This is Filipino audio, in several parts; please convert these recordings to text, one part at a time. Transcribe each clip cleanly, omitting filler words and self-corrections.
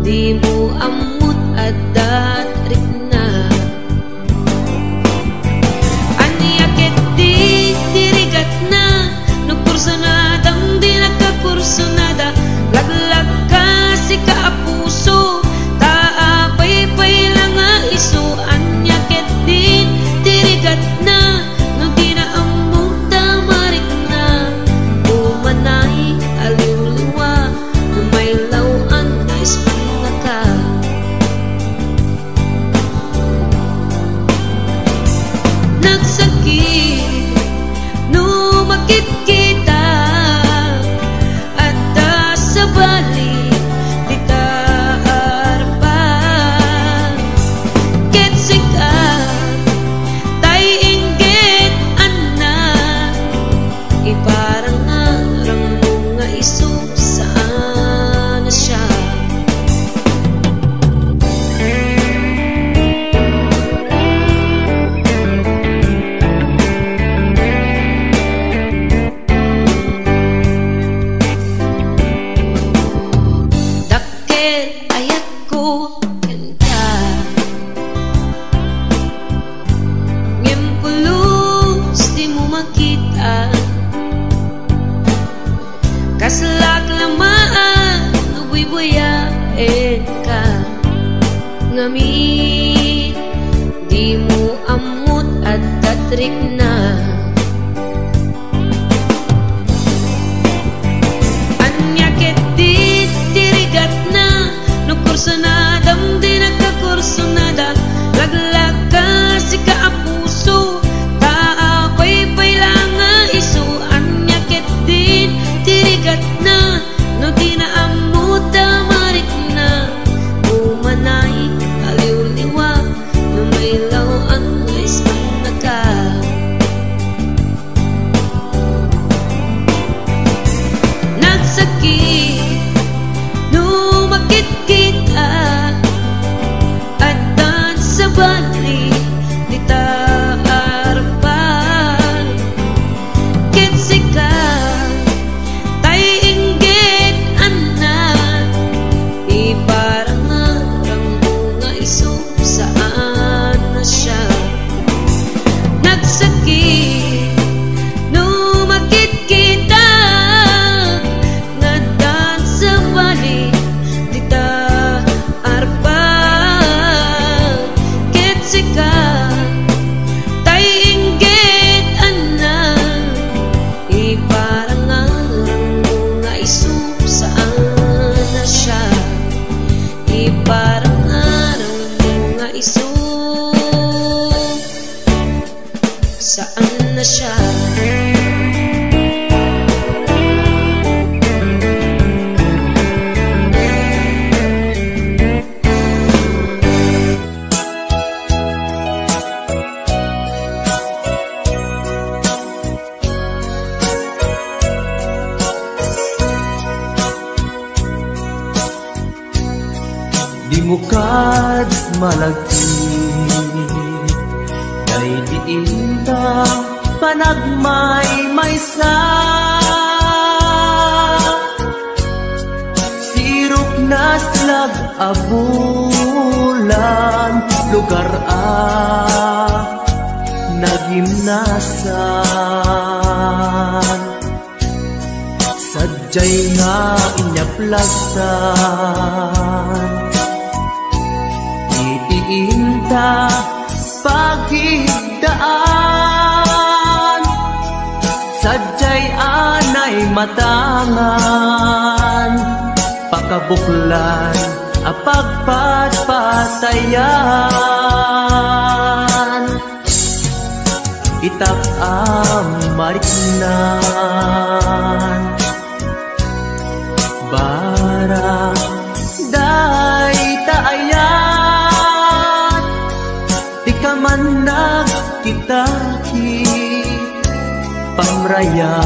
di mo amot adat rikna. Anyakit di dirigat na no kurso na dang di nagkakurso nada. Laglag ka si kaapuso taapay-pay lang nga iso. Anyakit di dirigat na no di na amot tamarik na. Umanay aliw-liwa no may lawan na ismana ka. Nagsakit no makit kita at sa balik di ta harapan. Ketsik ka tay inggit anak iparang arang mo nga iso saan na siya. Dakkel ayat ko kanta ngem pulos di mo makita. Kaslak lamaan nubuy-buyain ka ngamit di mo amot at tatrik na. Anyakit di dirigat na no kurso na dam di nagkakurso nada. Laglag ka si kaapuso taapay-pay lang nga iso. Anyakit di dirigat na no di na amot tamarik na. Umanay aliw-liwa no may lawan nga ismana ka. Nagsakit no makit kita at sa balik di ta harapan. Ketsik ka tay inggit anak iparang arang mo nga iso saan na siya. Nagsakit no makit kita ngadan sa balik di ta harapan. Ketsik ka tay inggit anak iparang arang mo nga iso saan na siya. Iparang arang mo nga iso saan na siya. Di mo kad malagti day diinta panagmay-maysa. Sirok na slag abulan lugar nagimnasan. Sadyay nga inyaplasan itiinta pagigdaan. Sadyay anay matangan pakabuklan apagpatpatayan. Itak mariknan bara day taayan. Di ka man nagkitaki pamraya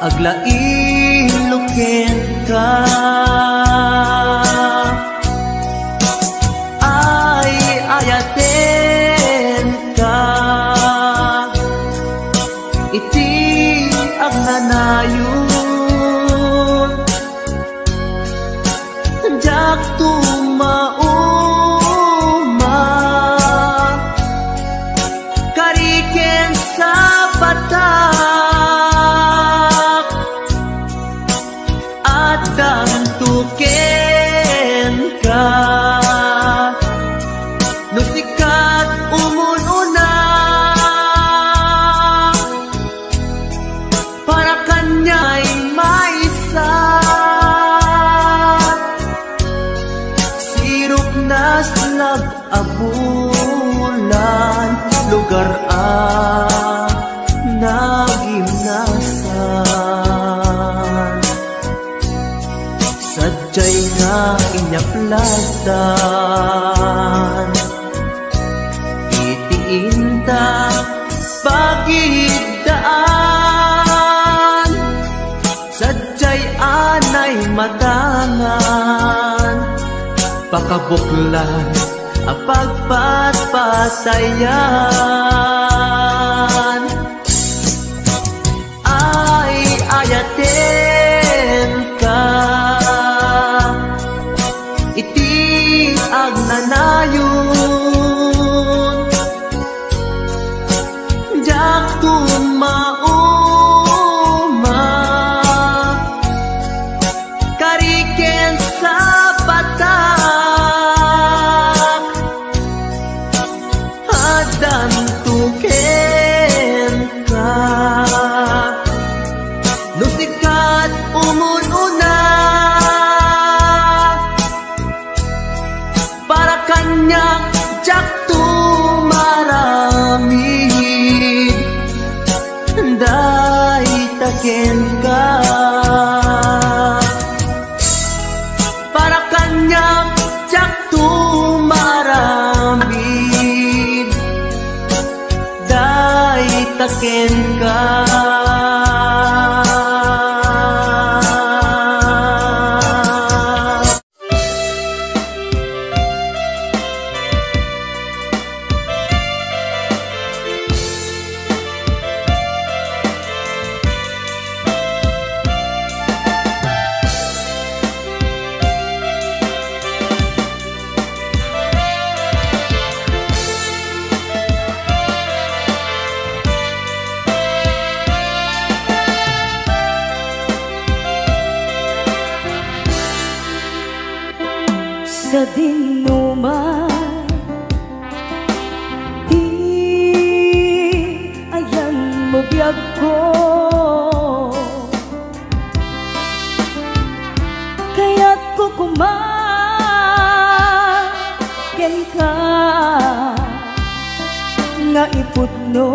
aglain luken ka. Ay ayaten ka iti agnanayon. jak tumauma kariken sa batak at dantuken ka no sikat umununa para kanya'y maisa sirok na slag abulan lugar nagimnasan sadyay nga inyaplasan itiinta pagidaan sadyay anay matangan pakabuklan apagpatpasayan ay ayaten ka iti agnanayon jak tumauma kariken sa batak adan tuken ka lusikat umununa para kanya jak tumaramid day taken ka para kanya jak tumaramid day taken ka sa dinuman di ayan mo biyag ko kaya't kukumaken ka nga iputno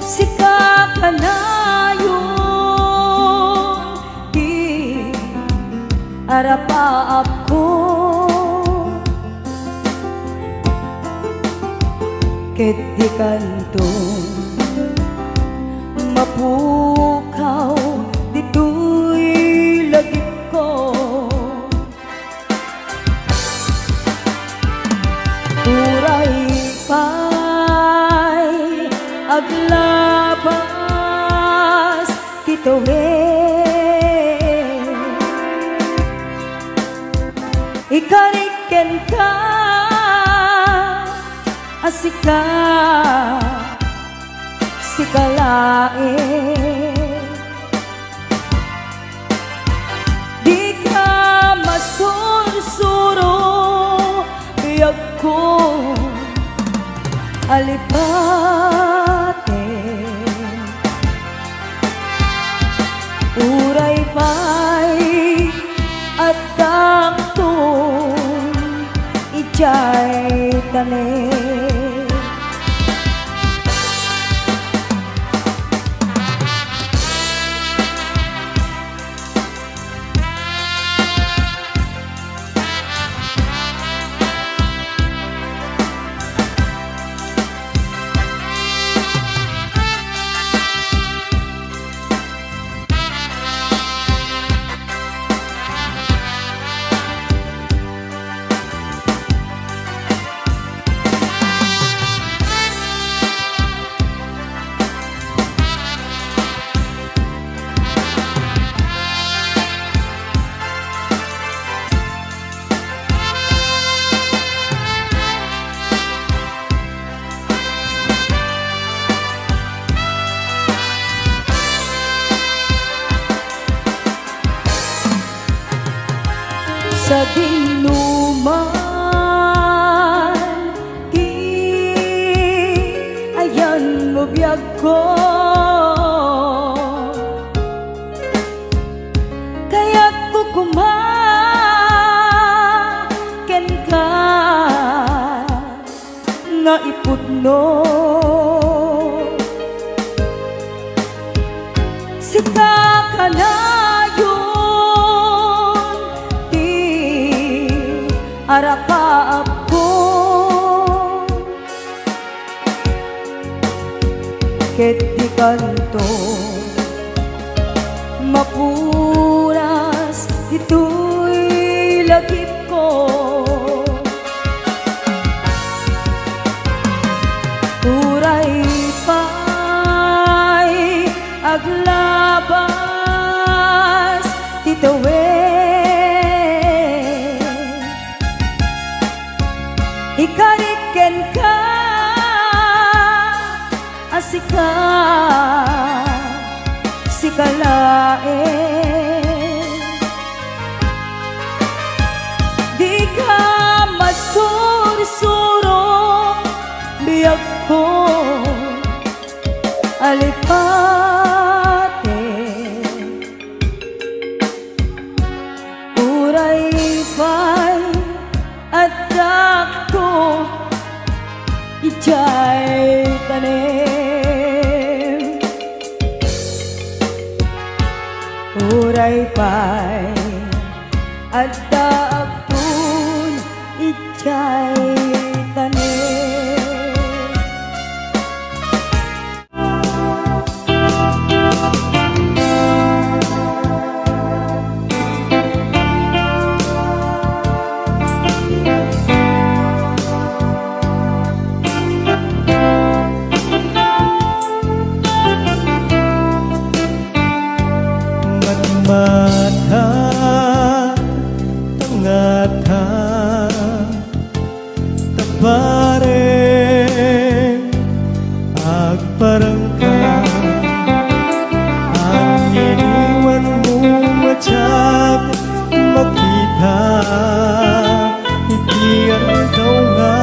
sika ka na arapaap ko ket di kanto mapukaw dito'y lagip ko turay pa'y aglabas kitawe ikariken ka asika sikalae di ka masursuro biyag ko alipate uray pa'y at ijay tane sa dinuman di ayan mo biyag ko kaya't kukumaken ka nga iputno sita ka na arapa ako ket di kanto mapuras ito'y lagip ko uray pa'y aglabas titawe ikariken ka asika sikalae di ka masursuro biyag ko alipate uray pa'y adak ko ijay tanim uray pa'y adak ko ijay tanim mata tangata tabareng agparangka ang iniwan mo matyak makita hindi ang ikaw nga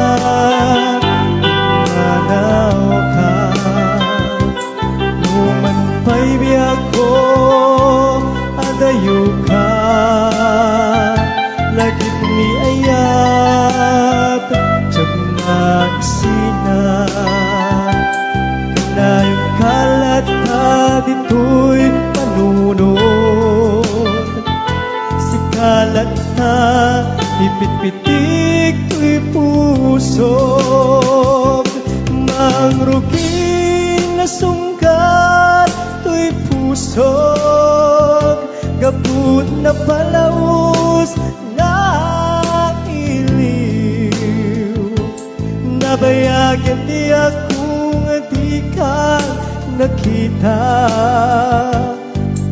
manaw ka numan pa'y biyak ko dayo ka lagi ni ayat jab magsina kanayong kalat ka dito'y panunod si kalat na ipit-pitik to'y pusog mangruging na sungkat to'y pusog gabut na palaus na iliw nabayagan di akong di ka nakita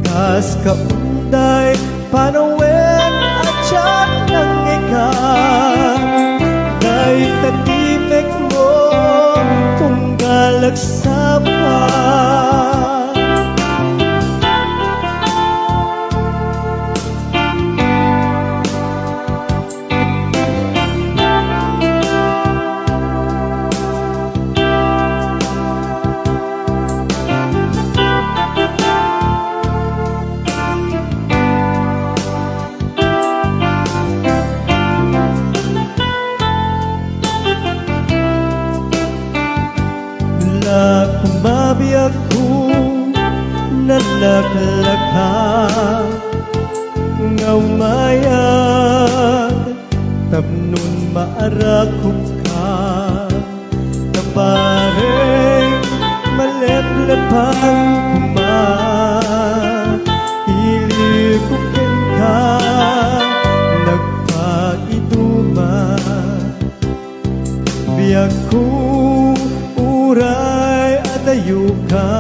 kas kaunday panawen at siyak ng ikaw dahil tatimek mo kung galagsawa kumabiyag ko nalaklaka nga umayag tapnon maarakop ka tabareng maleplepang ilikukin ka nagpaiduma biyag ko uray adayo ka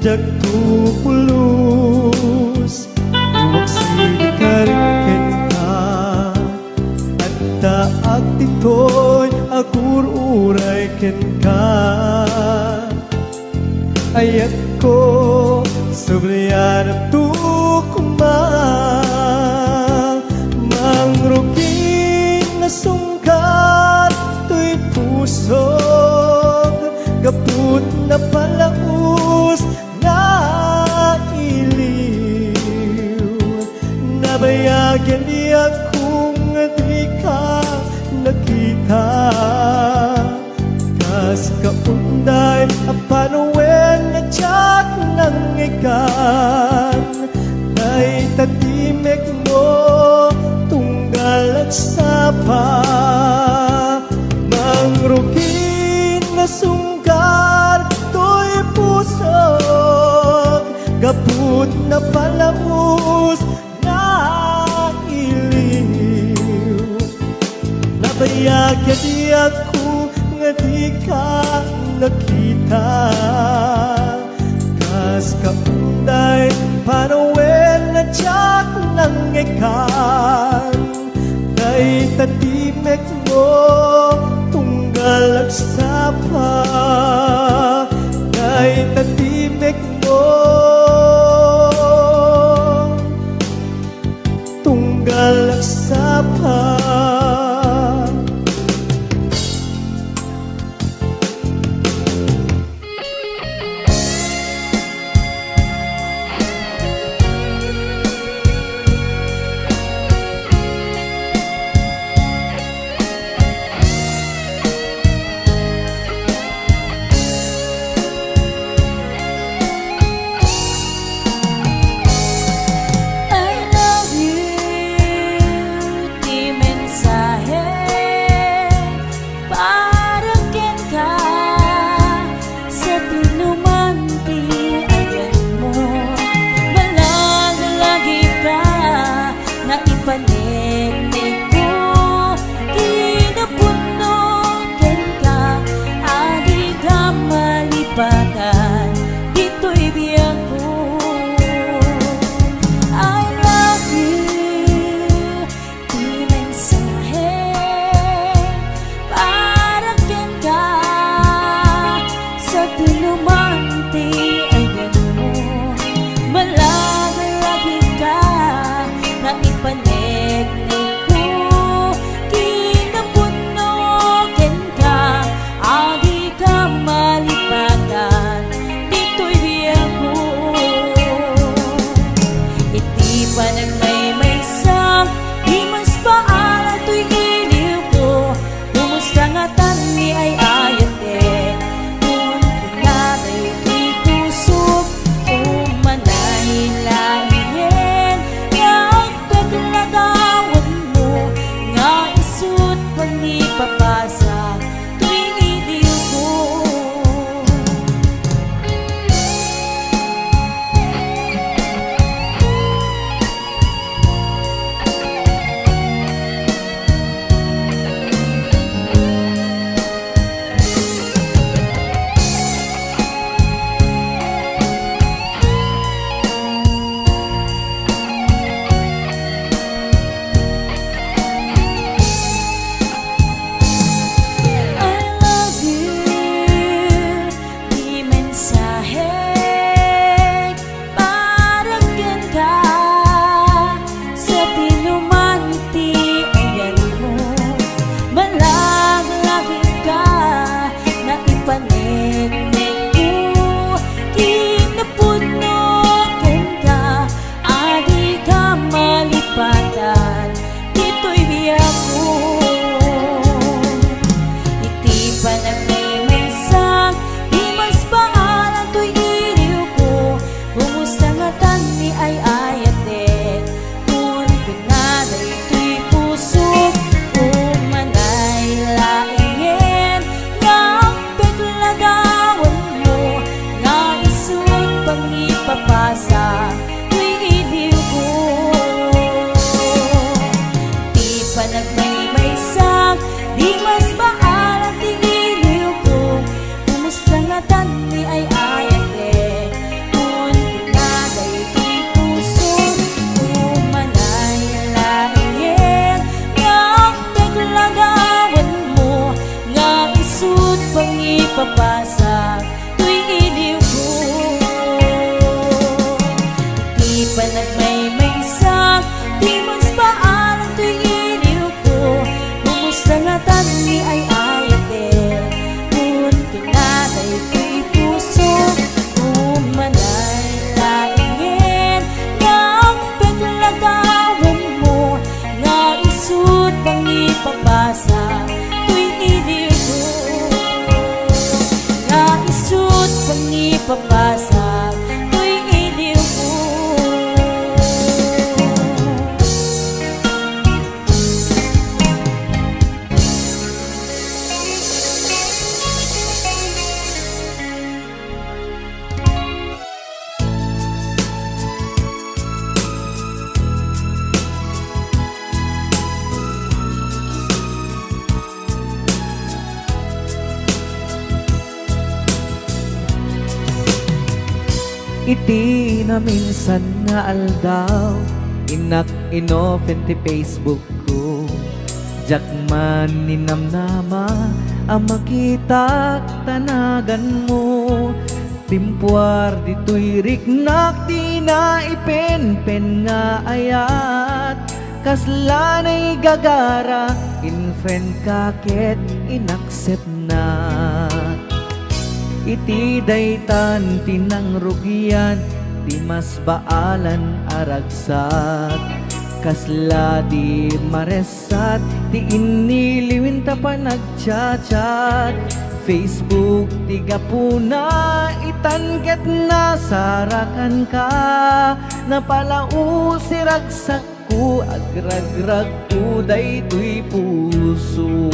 jagto pulus magsilikarken ka at taag dito'y agur uray ken ka ayat ko subliyan at tukumang nasungkat to'y pusog, gapud na palaus na iliw. Nabayagyan niya kung di ka nakita, kas kaunday apanuwen na tiyat ng ikan. Nay tatimek mo tunggal at sapa, mangrugin na sunggar to'y pusog, gapud na palamus na iliw. Nabayagyan di ako nga di ka nakita, kas kaunday panawen na tiyak ng ikan. Kay tatimek mo tunggal at sapa, kay tatimek mo tunggal at sapa. Papasa tu'y iliw ko, di pa nagmay-maysak, di mas paalam tu'y iliw ko. iti na minsan nga aldaw, inak inopen ti Facebook ko. Jak man ninamnama ang makita tanagan mo. Timpuar dito'y riknak di na ipen-pen nga ayat. Kaslanay gagara in friend kaket inaccept na. Iti daytan tinang rugian di mas baalan aragsat. Kasla di maresat ti iniliwin ta pa nagchat-chat. Facebook tiga puna itanket na sarakan ka. Napalau si ragsak ko agragrag ko daytoy puso.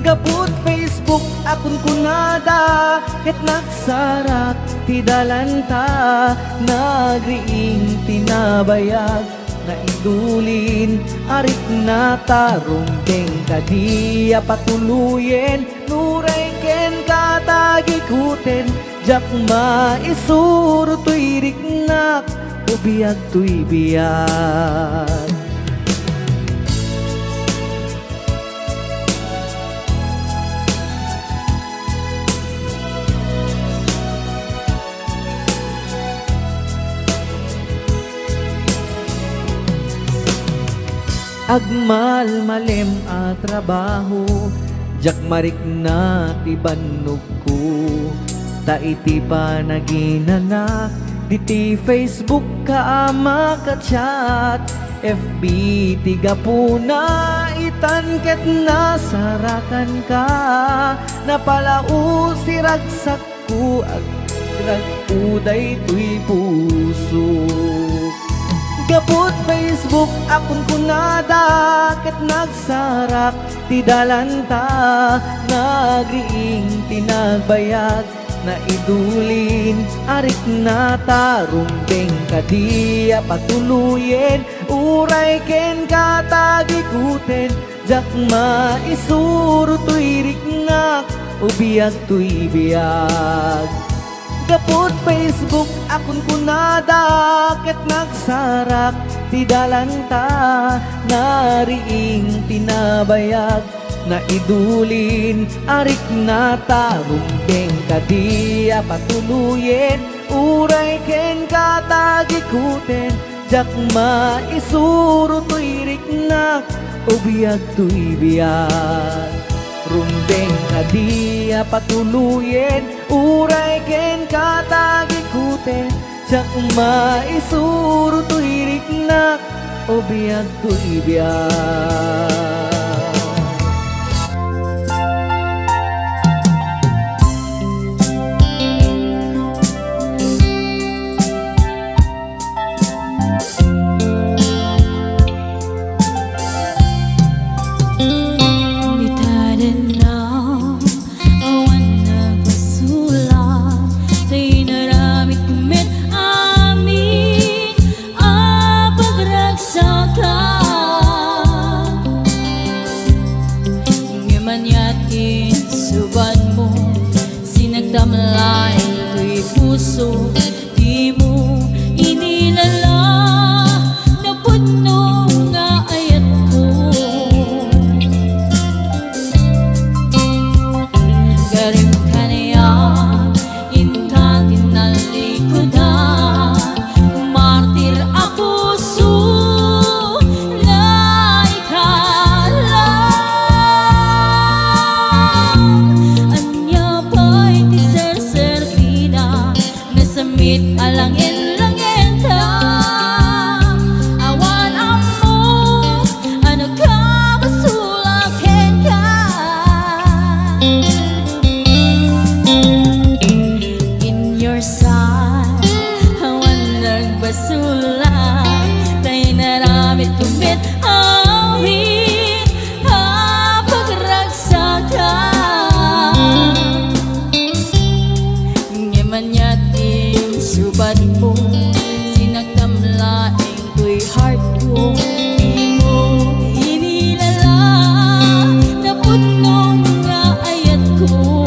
Gaput Facebook akon kunada ket nagsarak ti dalanta. Nagriing tinabayag na idulin arik na tarumbeng kadiya patuluyen. Nuray ken katagikuten jak maisuro tuy riknak ubiyag tuy biyag. Agmal malem a trabaho, jak marik na ti bannog ko. Ta iti pa naginanak, diti Facebook ka ama ka chat. FB tiga puna itanket na sarakan ka. Napalau si ragsak ko agrag uday tuy puso. Gaput Facebook akon kunada ket nagsarak ti dalanta. Nagriing tinagbayag na idulin arik na tarumbeng kadiya patuluyen. Uray ken katagikuten jak maisuro tuy riknak ubiyag tuy biyag. Gaput Facebook akon kunada ket nagsarak ti dalanta. Nariing tinabayag na idulin arik na tarumbeng kadiya patuluyen. Uray ken katagikuten jak maisuro tuy riknak ubiyag tuy biyag. Rumbeng kadiya patuluyen uray ken katagikuten jak maisuro tuy riknak ubiyag tuy biyag. Damlay tuy puso di mo inilala. Napuno nga ayat ko garim kaniya inta tinalikodan. Martir ako so na ikala. Anya pa'y samit alangin-langin ta. Awan amo ano ka basulakin ka. In your side awan nagbasulak. Tay naramit kumit awit pagragsakan. Ngemanyat subat mo sinagdamlaing tuy heart ko. Di mo inilala napuno nga ayat ko.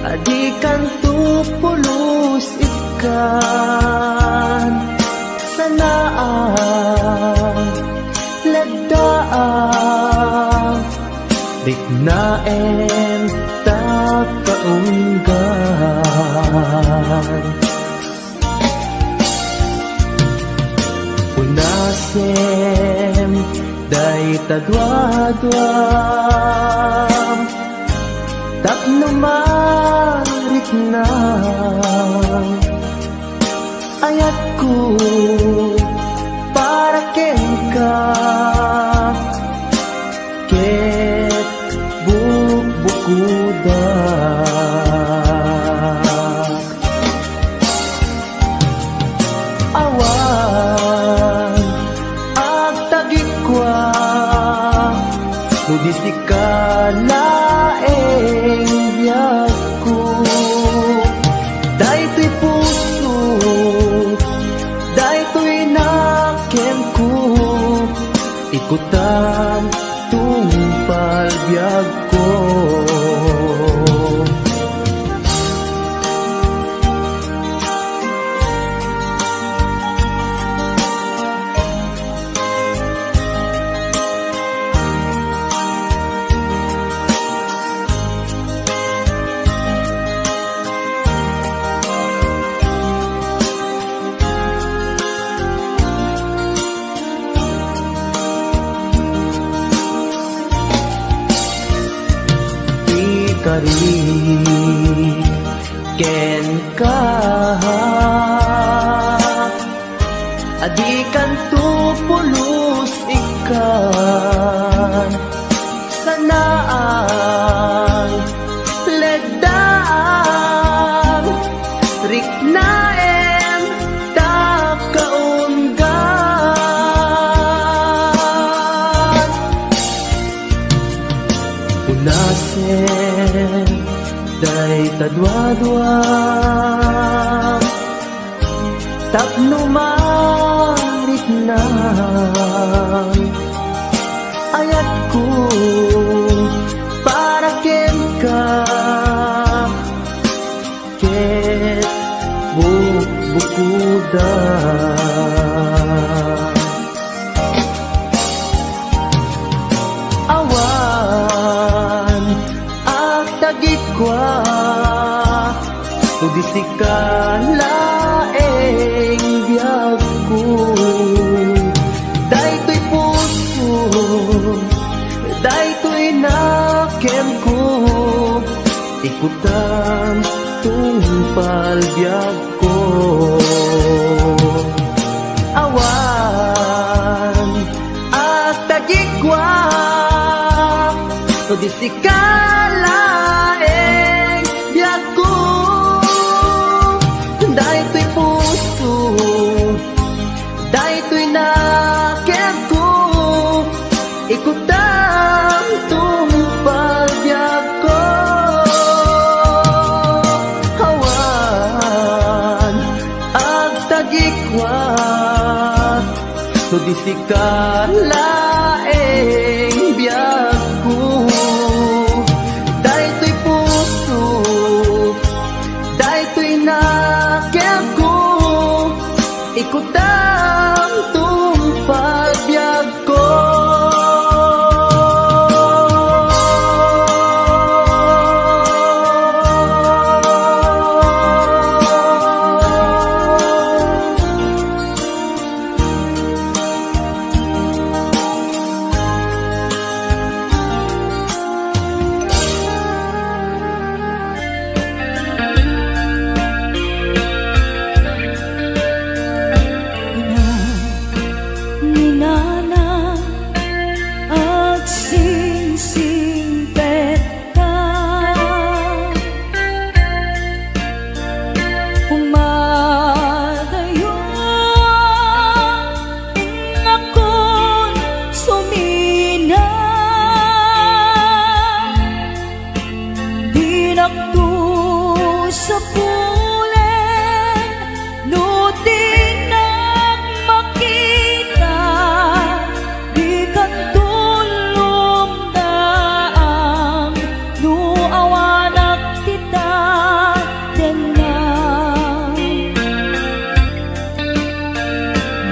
Adikan tu pulus ikan sanaan lagdaan dignaen ta kaunggan unasem day tadwa-dwa tapno marit na ayat ko para ken ka ket bukuda awan ag tagikwa nudi sikala ko daytoy puso daytoy naken ko ikutan tungpal biag ko kari ken ka adikan tu pulus ikan sanaan ledaan riknaen tak kaunggan unasen day tadwa-dwa tapno marit na ayat ko para ken ka ket bukuda awan at tagikwa tudi sikala eng biag ko daytoy puso daytoy naken ko ikutan tungpal biag ko awan at tagikwa tudi sikala eng biag ko daytoy puso daytoy naken ko ikutan tungpal biag ko awan ag tagikwa tudi sikala eng biag ko daytoy puso daytoy naken ko ikutan tungpal biag ko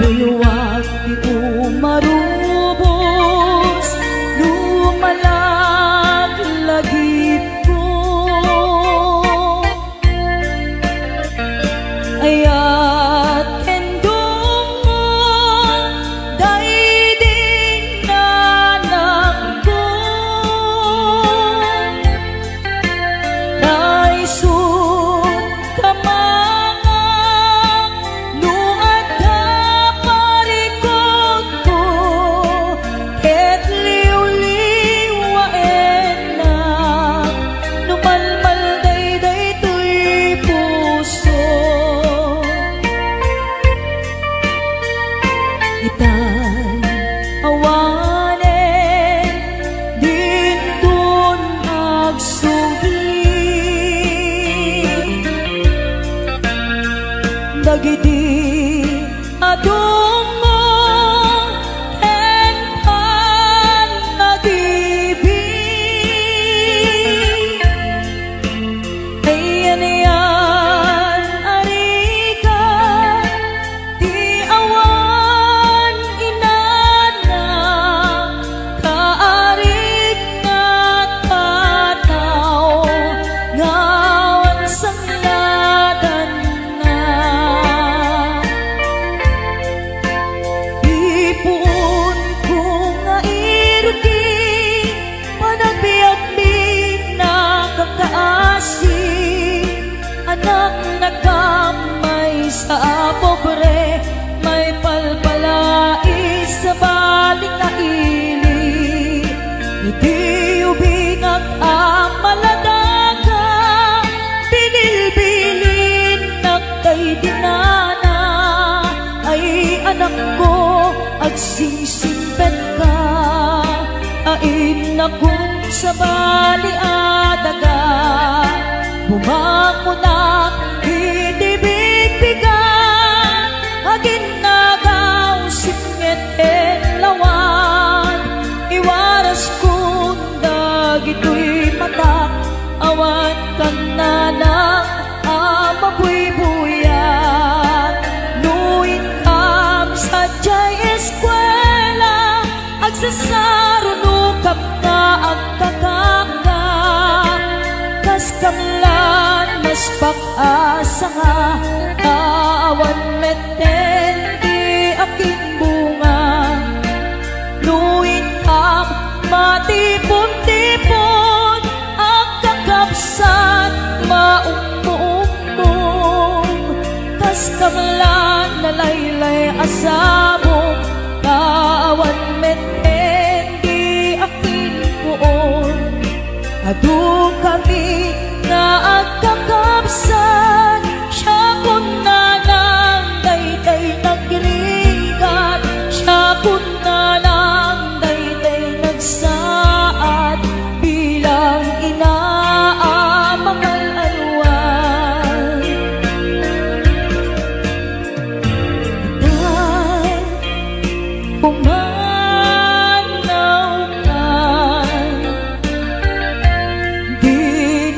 Luwag di umarubos, lumalagit ko gidi adung mo ken pan nag-ibig ayan yan arikan di awan inana kaarik na tataw ngawan sangladan na ipon ko nga irugi panagbiag-big na kakaasi anak nakamay sa pobre may palpalais sa baling na ili hindi ubingag ang maladaga binilbilin na kay dinana ay anak ko at singsimpet ka ain akong sa bali adaga bumako na idibig-bigan agin nagaw singit en lawan iwaras kung dagito'y matak awan kan na ng amabuy-buyat nuin kam sa jay eskwela agsasarunukap na ang kakaka kas kamlan mas pag-asa nga awan meten di aking bunga nuin kam matipon-tipon ang kakapsat maumumong kas kamlan nalaylay asamo kawan meten di aking buon adu kami nga agkakapsan siya kun na lang dayday nagrigat siya kun na lang dayday nagsaad bilang inaamamal alwan dahil pumanaw ka di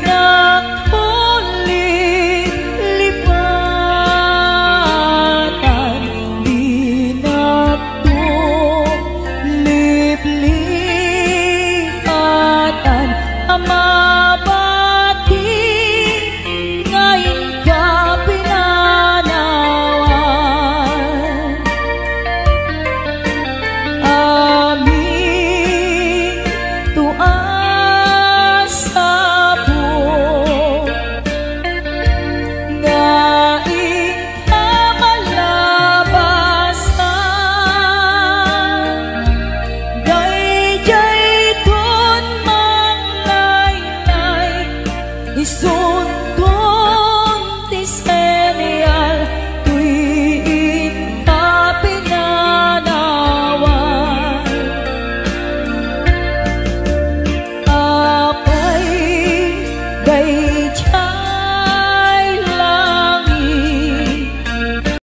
na lipatan di na liplipatan amabati ngayon ka pinanawan aming tuas sa buong ngaing kamalabasan dayjay ton manglaylay isun ton tisenial tuwing ka pinanawan apay dayjay